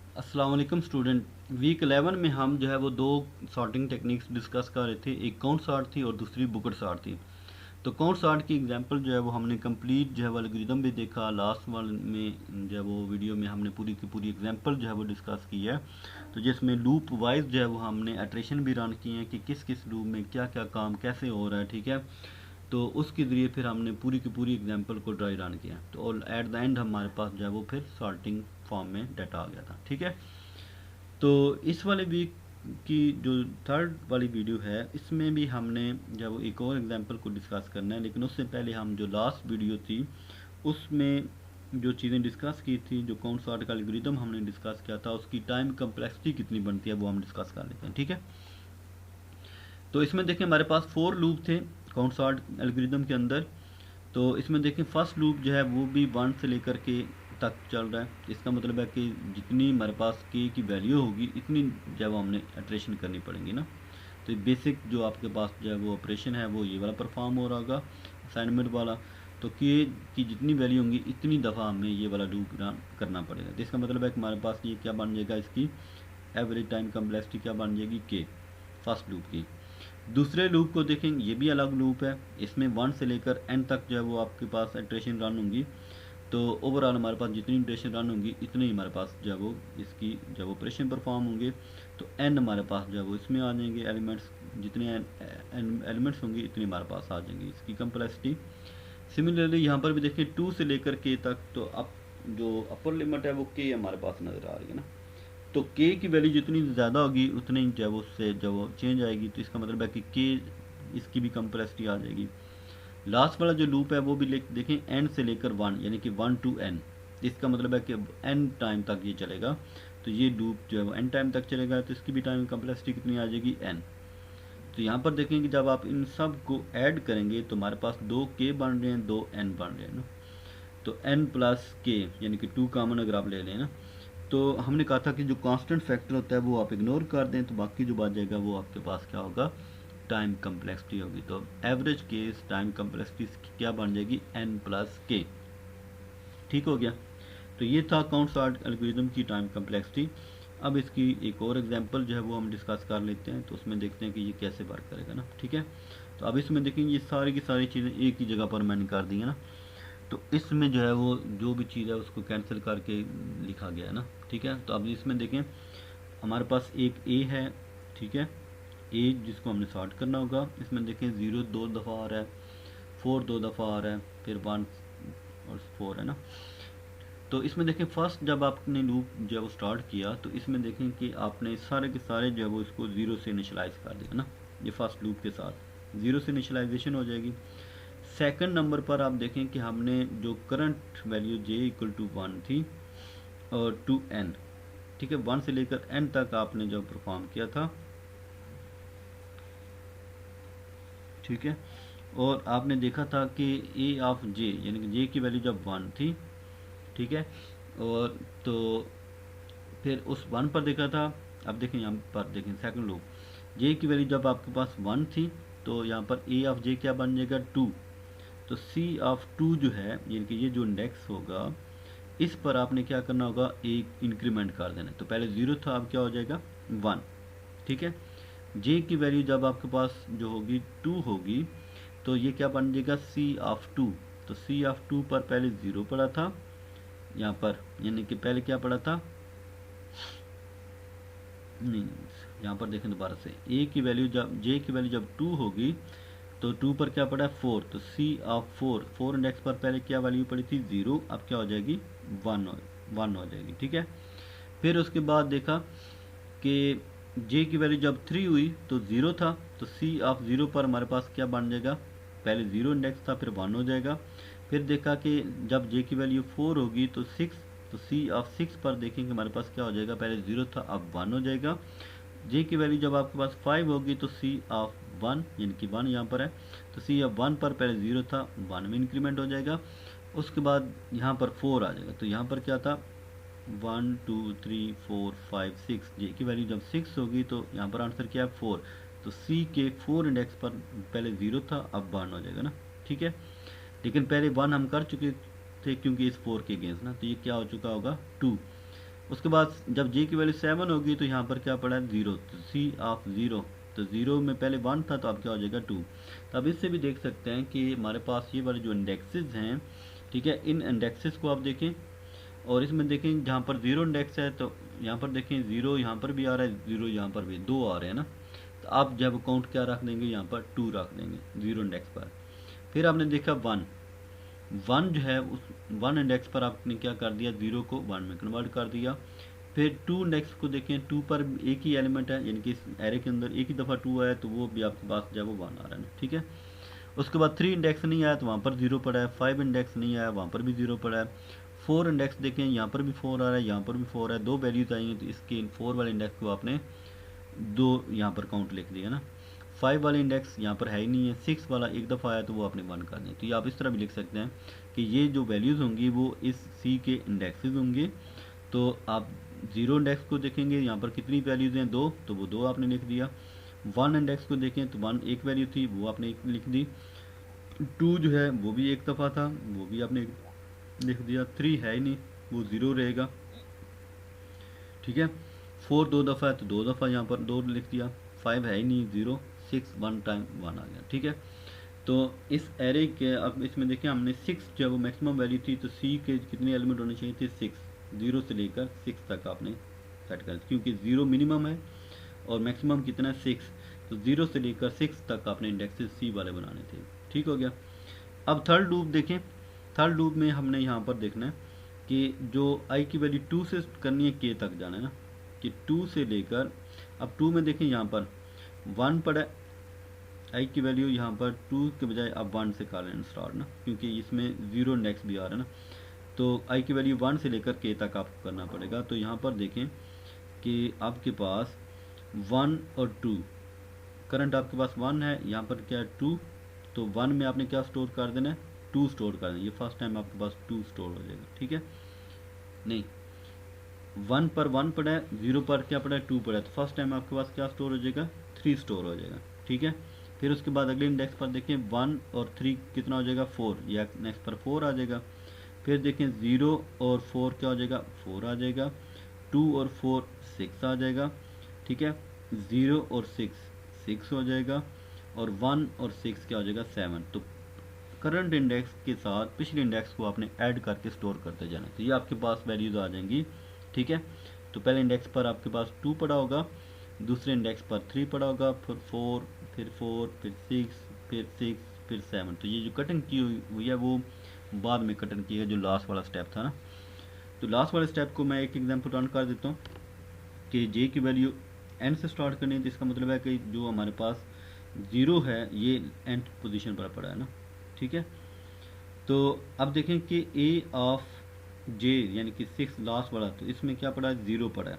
अस्सलाम वालेकुम student. Week 11 में हम जो है वो दो सॉर्टिंग टेक्निक्स डिस्कस कर रहे थे। एक काउंट सॉर्ट थी और दूसरी बुकेट सॉर्ट थी। तो काउंट सॉर्ट की एग्जांपल जो है वो हमने कंप्लीट जो है वो एल्गोरिथम भी देखा। लास्ट वन में जो है वो वीडियो में हमने पूरी की पूरी एग्जांपल जो है वो डिस्कस की है। तो जिसमें लूप वाइज जो है वो हमने एट्रेशन भी रन किए हैं कि किस किस लूप में क्या क्या काम कैसे हो रहा है, ठीक है। तो उसके ज़रिए फिर हमने पूरी की पूरी एग्जांपल को ड्राई रन किया। तो और एट द एंड हमारे पास जो है वो फिर सॉर्टिंग फॉर्म में डाटा आ गया था, ठीक है। तो इस वाले वीक की जो थर्ड वाली वीडियो है इसमें भी हमने जब एक और एग्जांपल को डिस्कस करना है, लेकिन उससे पहले हम जो लास्ट वीडियो थी उसमें जो चीज़ें डिस्कस की थी, जो काउंट सॉर्ट का एल्गोरिथम हमने डिस्कस किया था, उसकी टाइम कम्प्लेक्सिटी कितनी बनती है वो हम डिस्कस कर लेते हैं, ठीक है। तो इसमें देखें हमारे पास 4 लूप थे काउंट सॉर्ट एल्गोरिथम के अंदर। तो इसमें देखें फर्स्ट लूप जो है वो भी 1 से लेकर के तक चल रहा है। इसका मतलब है कि जितनी हमारे पास के की वैल्यू होगी इतनी जब हमने इटरेशन करनी पड़ेगी ना। तो बेसिक जो आपके पास जो है वो ऑपरेशन है वो ये वाला परफॉर्म हो रहा होगा, असाइनमेंट वाला। तो के की जितनी वैल्यू होंगी इतनी दफ़ा हमें ये वाला लूप रन करना पड़ेगा। तो इसका मतलब है कि हमारे पास ये क्या बन जाएगा, इसकी एवरेज टाइम कम्प्लेक्सिटी क्या बन जाएगी, के फर्स्ट लूप की। दूसरे लूप को देखेंगे, ये भी अलग लूप है। इसमें 1 से लेकर n तक जो है वो आपके पास इटरेशन रन होंगी। तो ओवरऑल हमारे पास जितनी इटरेशन रन होंगी इतने ही हमारे पास जो है वो इसकी जब ऑपरेशन परफॉर्म होंगे। तो n हमारे पास जो है वो इसमें आ जाएंगे एलिमेंट्स, जितने एलिमेंट्स होंगे इतने हमारे पास आ जाएंगे इसकी कम्प्लेक्सिटी। सिमिलरली यहाँ पर भी देखिए 2 से लेकर k तक, तो अब जो अपर लिमिट है वो k हमारे पास नज़र आ रही है ना। तो के की वैल्यू जितनी ज़्यादा होगी उतनी ही जो है वो उससे जब वो चेंज आएगी। तो इसका मतलब है कि के इसकी भी कम्प्लेक्सिटी आ जाएगी। लास्ट वाला जो लूप है वो भी देखें एन से लेकर 1 यानी कि 1 to n। इसका मतलब है कि एन टाइम तक ये चलेगा। तो ये लूप जो है वो एन टाइम तक चलेगा, तो इसकी भी टाइम कम्प्लेक्सिटी कितनी आ जाएगी, एन। तो यहाँ पर देखें कि जब आप इन सब को ऐड करेंगे तो हमारे पास 2 के बन रहे हैं, 2 एन बन रहे हैं ना। तो n प्लस के यानी कि 2 कॉमन अगर आप ले लें ना, तो हमने कहा था कि जो कांस्टेंट फैक्टर होता है वो आप इग्नोर कर दें, तो बाकी जो बच जाएगा वो आपके पास क्या होगा, टाइम कम्प्लेक्सिटी होगी। तो एवरेज केस टाइम कम्प्लेक्सिटी क्या बन जाएगी, n प्लस के। ठीक हो गया। तो ये था काउंट सॉर्ट एल्गोरिथम की टाइम कम्प्लेक्सिटी। अब इसकी एक और एग्जांपल जो है वो हम डिस्कस कर लेते हैं। तो उसमें देखते हैं कि ये कैसे वर्क करेगा ना, ठीक है। तो अब इसमें देखेंगे ये सारी की सारी चीज़ें एक ही जगह पर मैंने कर दी है ना। तो इसमें जो है वो जो भी चीज़ है उसको कैंसिल करके लिखा गया है ना, ठीक है। तो अब इसमें देखें हमारे पास एक ए है, ठीक है। ए जिसको हमने सॉर्ट करना होगा। इसमें देखें 0 2 दफ़ा आ रहा है, 4 2 दफ़ा आ रहा है, फिर 1 और 4 है ना। तो इसमें देखें फर्स्ट जब आपने लूप जो है वो स्टार्ट किया तो इसमें देखें कि आपने सारे के सारे जो है वो इसको ज़ीरो से इनिशलाइज कर दिया ना। ये फर्स्ट लूप के साथ ज़ीरो से इनिशलाइजेशन हो जाएगी। सेकंड नंबर पर आप देखें कि हमने जो current value j equal to 1 थी और टू n, ठीक है, 1 से लेकर n तक आपने जो परफॉर्म किया था, ठीक है। और आपने देखा था कि a ऑफ j यानी कि j की वैल्यू जब 1 थी, ठीक है। और तो फिर उस 1 पर देखा था। अब देखें यहाँ पर देखें सेकंड लूप, j की वैल्यू जब आपके पास 1 थी तो यहाँ पर a ऑफ j क्या बन जाएगा, 2। तो c ऑफ 2 जो है यानी कि ये जो इंडेक्स होगा इस पर आपने क्या करना होगा, एक इंक्रीमेंट कर देना। तो पहले 0 था, अब क्या हो जाएगा 1, ठीक है। j की वैल्यू जब आपके पास जो होगी 2 होगी तो ये क्या बन जाएगा, c ऑफ 2। तो c ऑफ 2 पर पहले 0 पड़ा था यहाँ पर, यानी कि पहले क्या पड़ा था, नहीं यहाँ पर देखें दोबारा से, a की वैल्यू जब j की वैल्यू जब 2 होगी तो 2 पर क्या पड़ा है 4। तो c ऑफ 4 इंडेक्स पर पहले क्या वैल्यू पड़ी थी 0, अब क्या हो जाएगी 1 हो जाएगी, ठीक है। फिर उसके बाद देखा कि j की वैल्यू जब 3 हुई तो 0 था। तो c ऑफ 0 पर हमारे पास क्या बन जाएगा, पहले 0 इंडेक्स था फिर 1 हो जाएगा। फिर देखा कि जब j की वैल्यू 4 होगी तो 6। तो c ऑफ 6 पर देखेंगे हमारे पास क्या हो जाएगा, पहले 0 था अब 1 हो जाएगा। j की वैल्यू जब आपके पास 5 होगी तो c ऑफ 1 यानी कि 1 यहाँ पर है, तो c ऑफ 1 पर पहले 0 था 1 में इंक्रीमेंट हो जाएगा। उसके बाद यहाँ पर 4 आ जाएगा। तो यहाँ पर क्या था 1 2 3 4 5 6, जे की वैल्यू जब 6 होगी तो यहाँ पर आंसर क्या है 4। तो सी के 4 इंडेक्स पर पहले 0 था अब 1 हो जाएगा ना, ठीक है। लेकिन पहले 1 हम कर चुके थे क्योंकि इस 4 के अगेंस्ट ना, तो ये क्या हो चुका होगा 2। उसके बाद जब जे की वैल्यू 7 होगी तो यहाँ पर क्या पड़ा है 0, तो सी ऑफ 0, तो 0 में पहले 1 था तो अब क्या हो जाएगा 2। तो अब इससे भी देख सकते हैं कि हमारे पास ये वाले जो इंडेक्सेस हैं, ठीक है, इन इंडेक्सेस को आप देखें और इसमें देखें जहाँ पर 0 इंडेक्स है तो यहाँ पर देखें 0 यहाँ पर भी आ रहा है, 0 यहाँ पर भी, 2 आ रहे हैं ना। तो आप जब काउंट क्या रख देंगे, यहाँ पर 2 रख देंगे 0 इंडेक्स पर। फिर आपने देखा 1 जो है उस 1 इंडेक्स पर आपने क्या कर दिया, 0 को 1 में कन्वर्ट कर दिया। फिर 2 इंडेक्स को देखें, 2 पर एक ही एलिमेंट है, यानी कि इस एरे के अंदर एक ही दफ़ा 2 आया तो वो भी आपके पास जो है वो 1 आ रहा है ना, ठीक है। उसके बाद 3 इंडेक्स नहीं आया तो वहाँ पर 0 पड़ा है, 5 इंडेक्स नहीं आया वहाँ पर भी 0 पड़ा है, 4 इंडेक्स देखें यहाँ पर भी 4 आ रहा है, यहाँ पर भी 4 है, 2 वैल्यूज आई हैं तो इसके 4 वाले इंडेक्स को आपने 2 यहाँ पर काउंट लिख दिया ना। 5 वाले इंडेक्स यहाँ पर है ही नहीं है, 6 वाला एक दफ़ा आया तो वो आपने 1 कर दिया। तो ये आप इस तरह भी लिख सकते हैं कि ये जो वैल्यूज़ होंगी वो इस सी के इंडेक्सेस होंगे। तो आप 0 इंडेक्स को देखेंगे यहाँ पर कितनी वैल्यूज़ हैं, 2, तो वो 2 आपने लिख दिया। 1 इंडेक्स को देखें तो 1 एक वैल्यू थी वो आपने लिख दी। 2 जो है वो भी एक दफ़ा था वो भी आपने लिख दिया। 3 है ही नहीं वो 0 रहेगा, ठीक है। 4 2 दफ़ा है तो 2 दफ़ा यहाँ पर 2 लिख दिया। 5 है ही नहीं 0, 6 1 टाइम 1 आ गया, ठीक है। तो इस एरे के अब इसमें देखिए हमने 6 जो है वो मैक्सिमम वैल्यू थी, तो सी के कितने एलिमेंट होने चाहिए थे 6, 0 से लेकर 6 तक आपने सेट कर, क्योंकि 0 मिनिमम है और मैक्सिमम कितना है 6, तो 0 से लेकर 6 तक आपने इंडेक्सेस सी वाले बनाने थे, ठीक हो गया। अब थर्ड लूप देखें, थर्ड लूप में हमने यहाँ पर देखना है कि जो आई की वैल्यू 2 से करनी है के तक जाना है ना, कि 2 से लेकर अब 2 में देखें यहाँ पर 1 पड़ा है, आई की वैल्यू यहाँ पर 2 के बजाय अब 1 से कर लेना स्टार्ट ना, क्योंकि इसमें 0 इंडेक्स भी आ रहा है ना। तो आई की वैल्यू 1 से लेकर के तक आपको करना पड़ेगा। तो यहाँ पर देखें कि आपके पास 1 और 2, करंट आपके पास 1 है, यहाँ पर क्या है 2, तो 1 में आपने क्या स्टोर कर देना है 2 स्टोर कर देना। ये फर्स्ट टाइम आपके पास 2 स्टोर हो जाएगा, ठीक है। नहीं, 1 पर 1 पड़ा है, 0 पर क्या पड़ा है 2 पड़ा है, तो फर्स्ट टाइम आपके पास क्या स्टोर हो जाएगा 3 स्टोर हो जाएगा, ठीक है। फिर उसके बाद अगले इंडेक्स पर देखें 1 और 3 कितना हो जाएगा 4, या नेक्स्ट पर 4 आ जाएगा। फिर देखें 0 और 4 क्या हो जाएगा 4 आ जाएगा, 2 और 4 6 आ जाएगा, ठीक है। 0 और 6 6 हो जाएगा, और 1 और 6 क्या हो जाएगा 7। तो करंट इंडेक्स के साथ पिछले इंडेक्स को आपने ऐड करके स्टोर करते जाना, तो ये आपके पास वैल्यूज आ जाएंगी, ठीक है। तो पहले इंडेक्स पर आपके पास 2 पड़ा होगा, दूसरे इंडेक्स पर 3 पड़ा होगा, फिर 4, फिर 4, फिर 6, फिर 6, फिर 7। तो ये जो कटिंग की हुई है वो बाद में कटिंग की है, जो लास्ट वाला स्टेप था ना। तो लास्ट वाले स्टेप को मैं एक एग्जांपल रन कर देता हूँ कि जे की वैल्यू एन से स्टार्ट करनी है, तो इसका मतलब है कि जो हमारे पास 0 है ये एंड पोजीशन पर पड़ा है ना, ठीक है। तो अब देखें कि ए ऑफ जे यानी कि 6 लास्ट वाला, तो इसमें क्या पड़ा है 0 पड़ा है,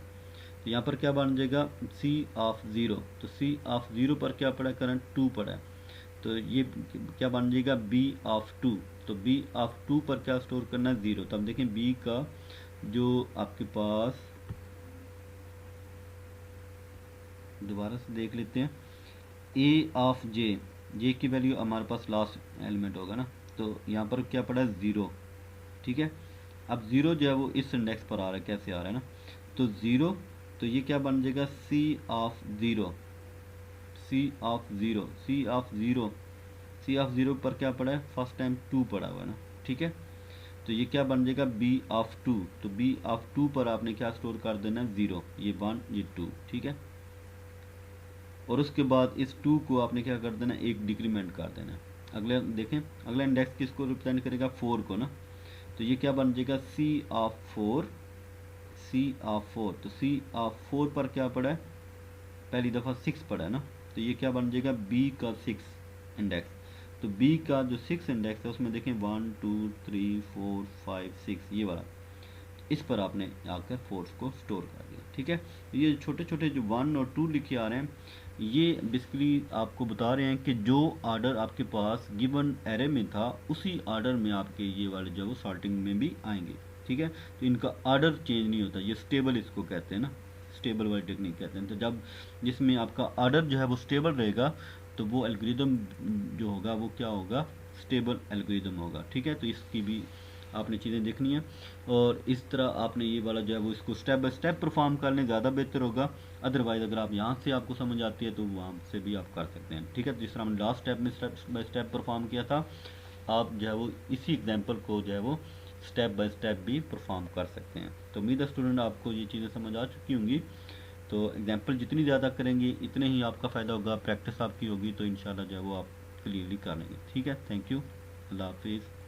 तो यहाँ पर क्या बन जाएगा सी ऑफ 0, तो सी ऑफ 0 पर क्या पड़ा है करंट 2 पड़ा है, तो ये क्या बन जाएगा बी ऑफ 2, तो बी ऑफ 2 पर क्या स्टोर करना है 0। तो अब देखें बी का जो आपके पास, दोबारा से देख लेते हैं, ए ऑफ जे की वैल्यू हमारे पास लास्ट एलिमेंट होगा ना, तो यहाँ पर क्या पड़ा है 0, ठीक है। अब 0 जो है वो इस इंडेक्स पर आ रहा है, कैसे आ रहा है ना, तो 0, तो ये क्या बन जाएगा C of 0, C of 0, C of 0, C of 0 पर क्या पड़ा है फर्स्ट टाइम 2 पड़ा हुआ है ना, ठीक है। तो ये क्या बन जाएगा बी ऑफ 2, तो बी ऑफ 2 पर आपने क्या स्टोर कर देना है 0, ये 1 ये 2, ठीक है। और उसके बाद इस 2 को आपने क्या कर देना एक डिक्रीमेंट कर देना। अगले देखें अगला इंडेक्स किसको रिप्रेजेंट करेगा 4 को ना, तो ये क्या बन जाएगा सी ऑफ 4, सी ऑफ 4, तो सी ऑफ 4 पर क्या पड़ा है पहली दफ़ा 6 पड़ा है ना, तो ये क्या बन जाएगा बी का 6 इंडेक्स। तो बी का जो 6 इंडेक्स है उसमें देखें 1 2 3 4 5 6 ये वाला, इस पर आपने आकर फोर्स को स्टोर कर दिया, ठीक है। ये छोटे छोटे जो 1 और 2 लिखे आ रहे हैं ये बेसिकली आपको बता रहे हैं कि जो आर्डर आपके पास गिवन एरे में था उसी आर्डर में आपके ये वाले जो सॉर्टिंग में भी आएंगे, ठीक है। तो इनका आर्डर चेंज नहीं होता, ये स्टेबल इसको कहते हैं ना, स्टेबल वाली टेक्निक कहते हैं। तो जब जिसमें आपका आर्डर जो है वो स्टेबल रहेगा तो वो एल्गोरिदम जो होगा वो क्या होगा स्टेबल एल्गोरिदम होगा, ठीक है। तो इसकी भी आपने चीज़ें देखनी है, और इस तरह आपने ये वाला जो है वो इसको स्टेप बाय स्टेप परफॉर्म कर लें, ज़्यादा बेहतर होगा। अदरवाइज़ अगर आप यहाँ से आपको समझ आती है तो वहाँ से भी आप कर सकते हैं, ठीक है। जिस तरह हमने लास्ट स्टेप में स्टेप बाय स्टेप परफॉर्म किया था, आप जो है वो इसी एग्जाम्पल को जो है वो स्टेप बाय स्टेप भी परफॉर्म कर सकते हैं। तो उम्मीद है स्टूडेंट आपको ये चीज़ें समझ आ चुकी होंगी। तो एग्जाम्पल जितनी ज़्यादा करेंगे इतने ही आपका फ़ायदा होगा, प्रैक्टिस आपकी होगी तो इंशाल्लाह जो है वो आप क्लियरली कर लेंगे, ठीक है। थैंक यू, अल्लाह हाफिज़।